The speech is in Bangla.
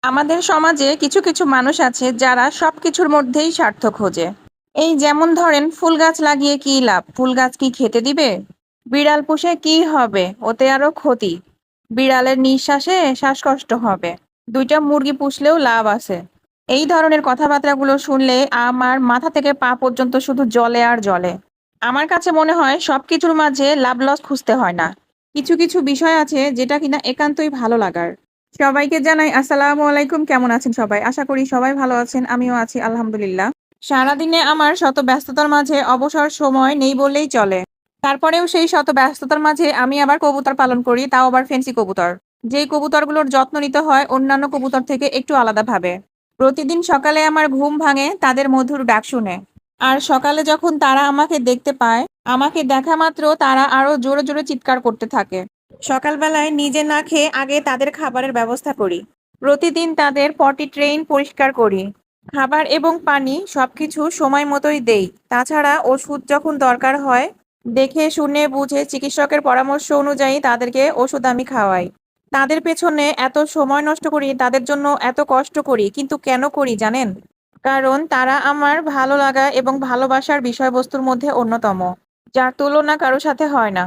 আমাদের সমাজে কিছু কিছু মানুষ আছে যারা সবকিছুর মধ্যেই স্বার্থ খোঁজে। এই যেমন ধরেন, ফুল গাছ লাগিয়ে কি লাভ, ফুল গাছ কি খেতে দিবে? বিড়াল পুষে কি হবে, ওতে আরো ক্ষতি। বিড়ালের নিঃশ্বাসে শ্বাসকষ্ট হবে। দুইটা মুরগি পুষলেও লাভ আছে। এই ধরনের কথাবার্তাগুলো শুনলে আমার মাথা থেকে পা পর্যন্ত শুধু জ্বলে আর জ্বলে। আমার কাছে মনে হয় সবকিছুর মাঝে লাভ লস খুঁজতে হয় না। কিছু কিছু বিষয় আছে যেটা কিনা একান্তই ভালো লাগার। সবাইকে জানাই আসসালামু আলাইকুম। কেমন আছেন সবাই? আশা করি সবাই ভালো আছেন। আমিও আছি আলহামদুলিল্লাহ। সারাদিনে আমার শত ব্যস্ততার মাঝে অবসর সময় নেই বললেই চলে। তারপরেও সেই শত ব্যস্ততার মাঝে আমি আবার কবুতর পালন করি, তাও আবার ফেন্সি কবুতর। যেই কবুতরগুলোর যত্ন নিতে হয় অন্যান্য কবুতর থেকে একটু আলাদাভাবে। প্রতিদিন সকালে আমার ঘুম ভাঙে তাদের মধুর ডাক শুনে। আর সকালে যখন তারা আমাকে দেখতে পায়, আমাকে দেখা মাত্র তারা আরো জোরে জোরে চিৎকার করতে থাকে। সকালবেলায় নিজে না খেয়ে আগে তাদের খাবারের ব্যবস্থা করি। প্রতিদিন তাদের পটি ট্রেইন পরিষ্কার করি। খাবার এবং পানি সবকিছু সময় মতোই দেই। তাছাড়া ওষুধ যখন দরকার হয়, দেখে শুনে বুঝে চিকিৎসকের পরামর্শ অনুযায়ী তাদেরকে ওষুধ আমি খাওয়াই। তাদের পেছনে এত সময় নষ্ট করি, তাদের জন্য এত কষ্ট করি, কিন্তু কেন করি জানেন? কারণ তারা আমার ভালো লাগা এবং ভালোবাসার বিষয়বস্তুর মধ্যে অন্যতম, যার তুলনা কারো সাথে হয় না।